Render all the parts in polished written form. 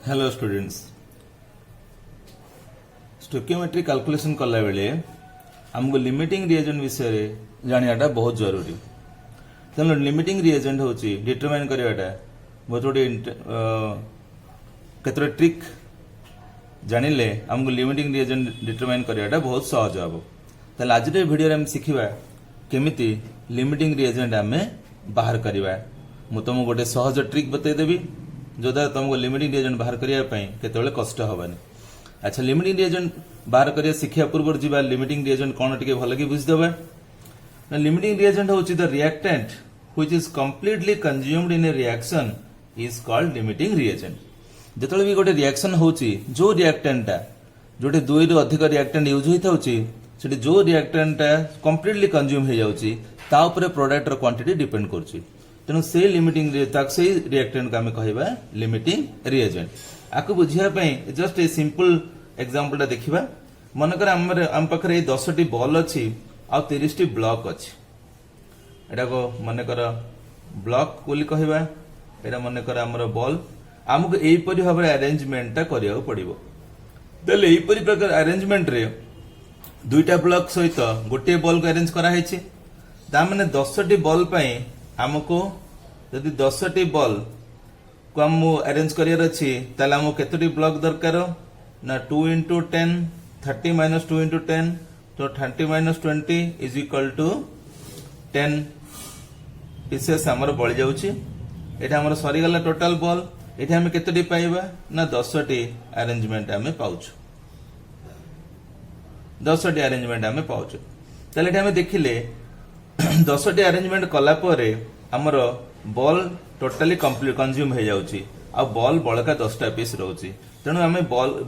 Hello students, stoichiometry calculation कला बेले हमको लिमिटिंग रिएजेंट विषय जानाटा बहुत जरूरी। तेणु लिमिटिंग रिएजेंट हूँ डिटरमाइन कराटा बहुत गोटे केतोटा ट्रिक जानिले हमको लिमिटिंग रिएजेंट डिटरमाइन कराटा बहुत सहज हम। तेल आज वीडियो हम शिखा केमिति लिमिटिंग रिएजेंट आम बाहर करवा। मु तुमको गोटे सहज ट्रिक बतईदेवी जो द्वारा तुमको लिमिटिंग रिएजेंट बाहर करने केतबेले कष्ट हबानी। अच्छा, लिमिटिंग रिएजेंट बाहर करिया शिक्षा पूर्व जीवा लिमिटिंग रिएजेंट कौन टिके भल कि बुझीदेबा। लिमिटिंग रिएजेंट होची the reactant which is completely consumed in a reaction is called limiting reagent. जेतले भी गोटे रिएक्शन होची जो रिएक्टेंटा जोटे दुई रु अधिक रिएक्टेंट यूज होई थाउची सेठी जो रिएक्टेंटा कंप्लीटली कंज्यूम हो जाउची ता ऊपर प्रोडक्ट रो क्वांटिटी डिपेंड करची। तेणु से लिमिटिंग से रिएक्टेंट को आम कहवा लिमिटिंग रिएजेंट। आपको बुझापी जस्ट ए सिंपल एग्जांपल देखा। मनकर आम पाखे 10टी बॉल अच्छी आ 30टी ब्लॉक अच्छी। एटा को मनकर ब्लॉक बोली कहवा, एटा मनकर आमर बॉल। आमको यहीपरि भाव अरेंजमेंटा करिया पड़िबो। देले यहीपरि प्रकार अरेंजमेंट रे दुईटा ब्लॉक सहित गोटे बॉल को अरेंज करा हैछि। ता माने 10टी बॉल पई आमको यदि 10टी बॉल को हम अरेंज करियर अच्छी ताले हमको केतोटी ब्लॉक दरकार ना 2 into 10 30 minus 2 into 10 तो 30 minus 20 is equal to 10 pieces हमर बढ़ जाउची। एटा हमर सरी गला टोटल बॉल। एटा हम केतोटी पाइबा ना 10टी अरेंजमेंट हमें पाउछु। 10टी अरेंजमेंट हमें पाउछु। ताले एटा हम देखिले 10टी अरेंजमेंट कला परे हमर बॉल टोटाली कंप्लीट कंज्यूम हो जाउची आ बॉल बळका 10टा पीस रहउची। तेणु आमे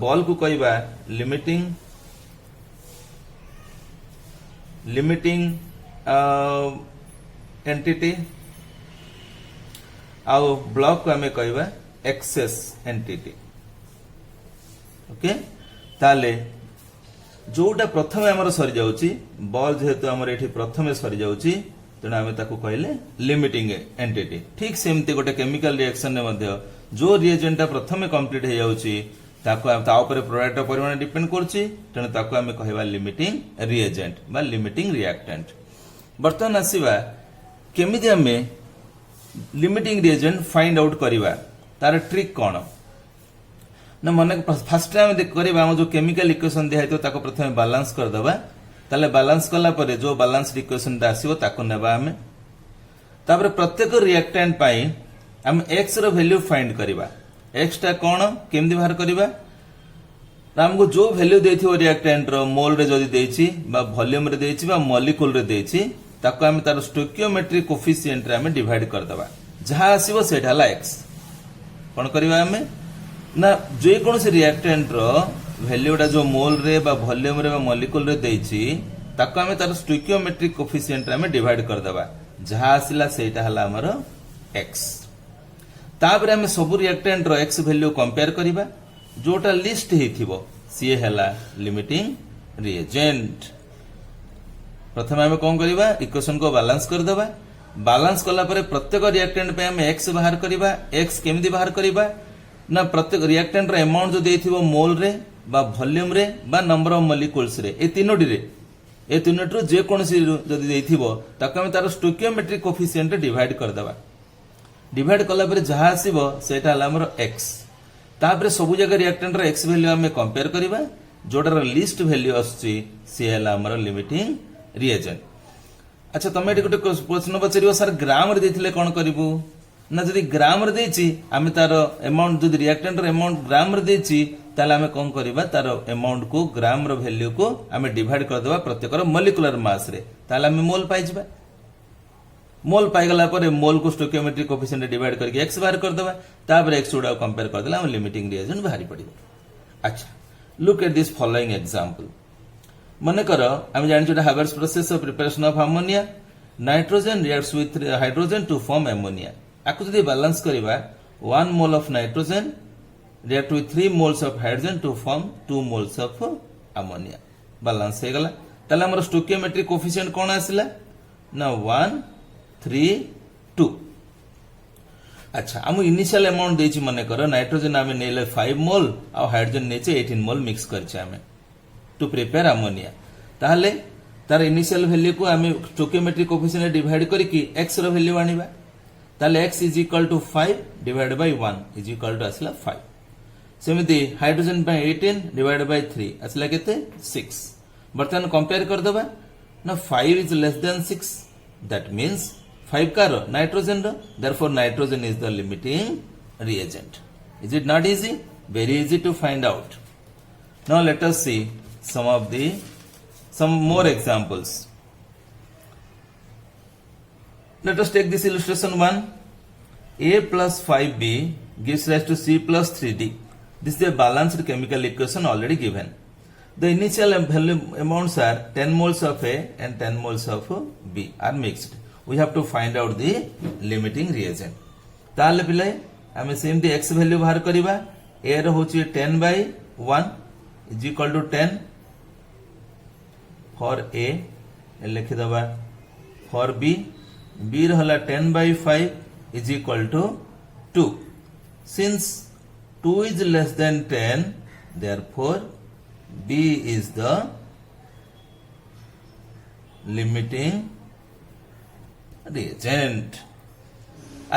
बॉल को कहबा लिमिटिंग एंटिटी आ ब्लॉक को आमे कहबा एक्सेस एंटिटी। ओके, ताले जोटा प्रथमे हमर सरी जाउची बॉल जेहेतु हमर एठी प्रथमे सरी जाउची तेणु आम ताकू कहले लिमिटिंग एंटिटी। ठीक सेमती गोटे केमिकल रिएक्शन ने मध्य जो रिएजेंटा प्रथमे कंप्लीट हो जाउची ताकू ता ऊपर प्रोडक्ट परिमाण डिपेंड करची। तेणु ताकू आम कहबा लिमिटिंग रिएजेंट बा लिमिटिंग रिएक्टेंट। वर्तमान आसीबा केमिति आम लिमिटिंग रिएजेंट फाइंड आउट करबा तार ट्रिक कोन ना। मन फर्स्ट टाइम करबा हम जो केमिकल इक्वेशन दिया है ताको प्रथमे बैलेंस कर दबा। ताले बैलेंस कला परे जो बैलेंस इक्वेशन आसीबो ताको नेबा हमें। तापर प्रत्येक रिएक्टेंट पाई हम x रो वैल्यू फाइंड करबा। x टा कोन केमदी बाहर करबा हमको जो वैल्यू देथियो रिएक्टेंट रो मोल रे जदी देछि बा वॉल्यूम रे देछि बा मॉलिक्यूल रे देछि ताको हम तार स्टोकियोमेट्रिक कोफिशिएंट रे हम डिवाइड कर दबा। जहा आसीबो सेटा हला x। कोन करबा हमें ना जे कोनसे रिएक्टेंट रो वैल्यूटा जो मोल रे बा वॉल्यूम रे बा मॉलिक्यूल रे देछि ताको हमें तार स्टोकियोमेट्रिक कोफिशिएंट रे हमें डिवाइड कर दबा। जहा आसिला सेटा हला हमर x। तापर हमें सब रिएक्टेंट रो x वैल्यू कंपेयर करिबा। जोटा लिस्ट हेथिबो सी हला लिमिटिंग रिएजेंट। प्रथम हमें कोन करिबा इक्वेशन को बैलेंस कर दबा। बैलेंस कला परे प्रत्येक रिएक्टेंट पे हमें x बाहर करिबा। x केमदी बाहर करिबा ना प्रत्येक रिएक्टेंट रो अमाउंट जो देथिबो मोल रे बा वॉल्यूम रे बा नंबर ऑफ मॉलिक्यूल्स रे ए तीनोटी रे ए तीनोटी रो जे कोनसी जदी देथिबो ताको हम तार स्टोकियोमेट्रिक कोफिशिएंट डिवाइड कर दबा। डिवाइड कला परे जहा आसीबो सेटा हला हमर x। तापरे सब जगह रिएक्टेंट रो x वैल्यू हमें कंपेयर करिबा। जोटार लिस्ट वैल्यू आछी से हला हमर लिमिटिंग रिएजेंट। अच्छा, तमे एटी गोटे प्रश्न पचारिबो सर ग्राम रे देथिले कोन करिवो ना। जदी ग्राम रे देछि आमे तार अमाउंट जदी रिएक्टेंट रो अमाउंट ग्राम रे देछि ताले आमे कोन करिबा तार अमाउंट को ग्राम रो वैल्यू को आमे डिवाइड कर देबा प्रत्येक रो मॉलिक्यूलर मास रे। ताले आमे मोल पाइ जिबा। मोल पाइ गला परे मोल को स्टोकियोमेट्रिक कोफिशिएंट डिवाइड करके x बाहर कर देबा। तापर x उडा कंपेयर कर देला हम लिमिटिंग रिएजेंट बाहरी पड़िबो। अच्छा, look at this following example. माने करो हम जानि छोटा Haber's process of preparation of ammonia. Nitrogen reacts with hydrogen to form ammonia. आकु जदी बैलेंस करिबा 1 mole of nitrogen react with 3 moles of hydrogen to form 2 moles of ammonia. Balance हो गला। ताले हमर स्टोकियोमेट्रिक कोफिशिएंट कोन आसिला ना 1 3 2। अच्छा आम इनिशियल अमाउंट देछि मने करो नाइट्रोजन आमे नेले 5 मोल आ हाइड्रोजन नेचे 18 मोल मिक्स करछे आमे टू प्रिपेयर अमोनिया ताहले तार इनिशियल वैल्यू को आमे स्टोकियोमेट्रिक कोएफिशिएंट डिवाइड करके x रो वैल्यू आनिबा ताहले x is equal to 5 divide by 1 is equal to असला 5 सेमिति हाइड्रोजन बाय 18 डिवाइड बाय 3 असला केते 6 बर्तन कंपेयर कर दबा ना 5 is less than 6 that means 5 कार नाइट्रोजन रो therefore nitrogen is the limiting reagent. Is it not easy? Very easy to find out. Now let us see some more examples. Let us take this illustration 1. A plus 5B gives rise to C plus 3D. This is a balanced chemical equation already given. The initial value amounts are 10 moles of A and 10 moles of B are mixed. We have to find out the limiting reagent. ताले पिले हमें same दी x value बाहर करिबा a रो होची 10 by 1 is equal to 10 for a लिखि दबा for b b रो हला 10 by 5 is equal to 2 since 2 is less than 10 therefore b is the limiting reagent.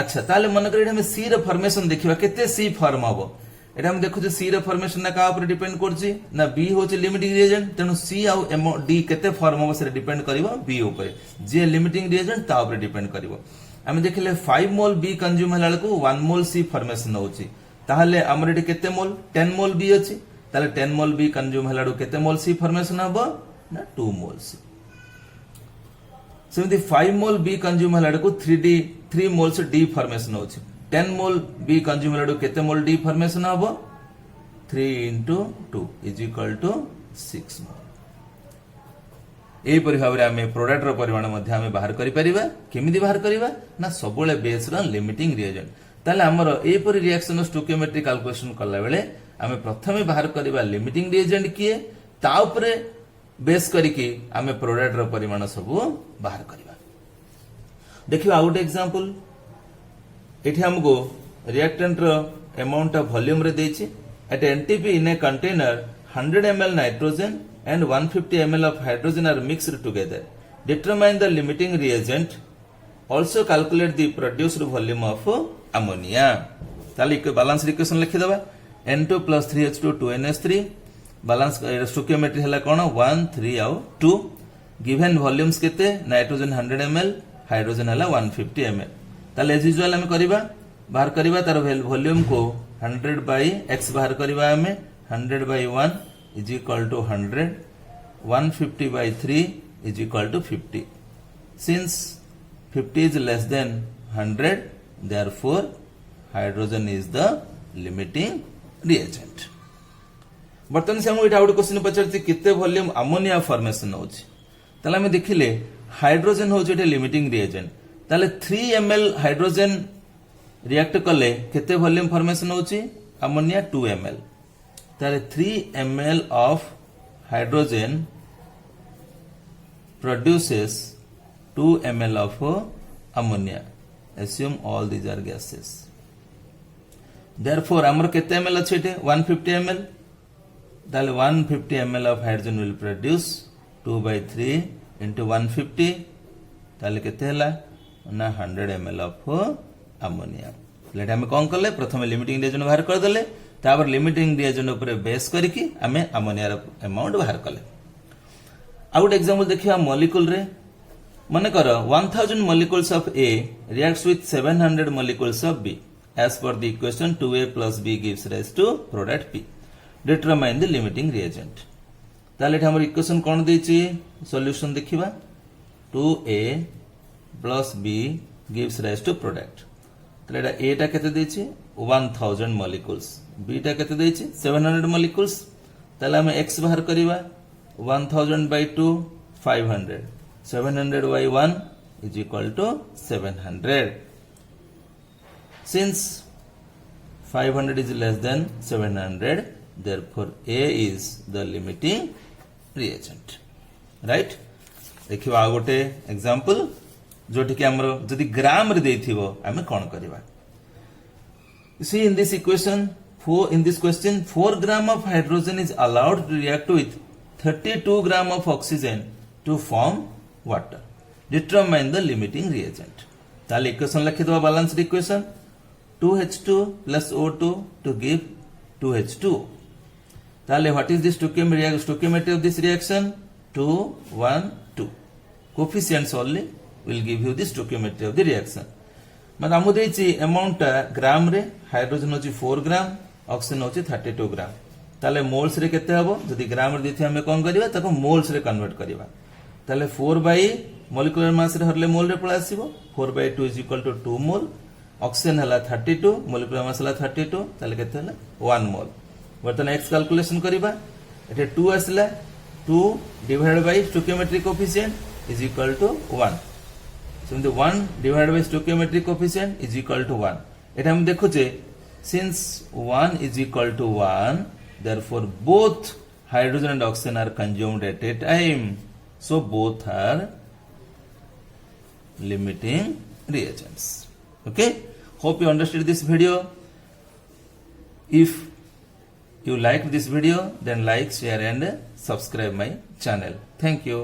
अच्छा ताले मन कर हम सी रो फॉर्मेशन देखिबा केते सी फॉर्म हबो एटा हम देखु जे सी रो फॉर्मेशन ना का ऊपर डिपेंड करछि ना बी होछि लिमिटिंग रिएजेंट तेनु सी आ डी केते फॉर्म हबो से डिपेंड करिवो बी ऊपर जे लिमिटिंग रिएजेंट ता ऊपर डिपेंड करिवो हम देखिले 5 मोल बी कंज्यूम हला को 1 मोल सी फॉर्मेशन होछि ताहले हमर एटी केते मोल 10 मोल बी अछि ताले 10 मोल बी कंज्यूम हला केते मोल सी फॉर्मेशन हबो ना 2 मोल सी सेमती 5 मोल बी कंज्यूम हला को 3 मोल्स डी फॉर्मेशन होछि 10 मोल बी कंज्यूम हला केते मोल डी फॉर्मेशन हबो 3 into 2 is equal to 6 मोल ए परि भाबरे हमें प्रोडक्ट रो परिमाण मध्ये हमें बाहर करि परिबा केमिति बाहर करिबा ना सबले बेस रो लिमिटिंग रिएजेंट ताले हमर ए परि रिएक्शन स्टोकियोमेट्रिक कैलकुलेशन करला बेले हमें प्रथमे बाहर करिबा लिमिटिंग रिएजेंट किए ता ऊपर बेस करिकि हमें प्रोडक्ट रो परिमाण सब बाहर करिबा देखिबा आउट एग्जांपल एठी हमको रिएक्टेंट रो अमाउंट ऑफ वॉल्यूम रे देछि at NTP in a container 100 ml nitrogen and 150 ml of hydrogen are mixed together. Determine the limiting reagent. Also calculate the produced volume of ammonia. ताली एक balance equation लिखि दबा N2 plus 3H2 2NH3 balance stoichiometry हला कोन 1 3 आउ 2 given volumes केते nitrogen 100 ml hydrogen हला 150 ml ताले as usual हम करिबा बाहर करिबा तार वॉल्यूम को 100 by x बाहर करिबा हमें 100 by 1 is equal to 100 150 by 3 is equal to 50 since 50 is less than 100 therefore hydrogen is the limiting reagent. बर्तन से हम एटा आउट क्वेश्चन पचरती किते वॉल्यूम अमोनिया फॉर्मेशन होछि तले हम देखिले हाइड्रोजन होछि एटा लिमिटिंग रिएजेंट तले 3 ml हाइड्रोजन रिएक्ट कले किते वॉल्यूम फॉर्मेशन होछि अमोनिया 2 ml तले 3 ml of hydrogen produces 2 ml of ammonia. Assume all these are gases. Therefore, amar kete ml ache 150 ml. Then 150 ml of hydrogen will produce 2 by 3 into 150. Then kete hela na 100 ml of ammonia. Let hame kon kale prathame limiting reagent bahar kar dele. तापर limiting reagent ऊपर base करके हमें ammonia रो amount बाहर कले out example देखिया molecule रे माने कर 1000 molecules of A reacts with 700 molecules of B as per the equation 2A plus B gives rise to product P. Determine the limiting reagent. ताले हमर इक्वेशन कोन देछि सॉल्यूशन देखिबा 2A plus B gives rise to product ताले A टा केते देछि 1000 molecules B टा केते देछि 700 molecules ताले हम x बाहर करिबा 1000 by 2 500 700 by 1 is equal to 700 since 500 is less than 700 therefore A is the limiting reagent right देखिबा आ गोटे एग्जांपल जोठी कि हमरो जदी ग्राम रे देथिबो हमें कोन करिबा You see in this equation, in this question, 4 gram of hydrogen is allowed to react with 32 gram of oxygen to form water. Determine the limiting reagent. ताले equation लिखि दवा balanced equation 2H2 plus O2 to give 2H2. ताले what is the stoichiometry of this reaction? 2, 1, 2. Coefficients only will give you the stoichiometry of the reaction. ମାନେ ଆମକୁ ଦେଇଛି amount ଟା ଗ୍ରାମ ରେ, hydrogen ହେଉଛି 4 ଗ୍ରାମ, ଅକ୍ସିଜେନ ହେଉଛି 32 ଗ୍ରାମ. ତାହେଲେ ମୋଲ୍ସ ରେ କେତେ ହବ? ଯଦି ଗ୍ରାମ ରେ ଦେଇଥିବ ଆମେ କଣ କରିବା? ତାକୁ ମୋଲ୍ସ ରେ କନଭର୍ଟ କରିବା. ତାହେଲେ 4 by molecular mass ରେ ହରଲେ ମୋଲ ରେ ପଳେଇ ଆସିବ. 4 by 2 is equal to 2 mol. Oxygen ହେଲା 32, molecular mass ହେଲା 32, ତାହେଲେ କେତେ ହେଲା? 1 mol. ବର୍ତ୍ତମାନ x କ୍ୟାଲକୁଲେସନ କରିବା. ଏଠି 2 ଆସିଲା, 2 divided by stoichiometric coefficient is equal to 1. So the 1 divided by stoichiometric coefficient is equal to 1. এটা আমি দেখুছে, since 1 is equal to 1, therefore both hydrogen and oxygen are consumed at a time. So both are limiting reagents. Okay, hope you understood this video. If you liked this video, then like, share and subscribe my channel. Thank you.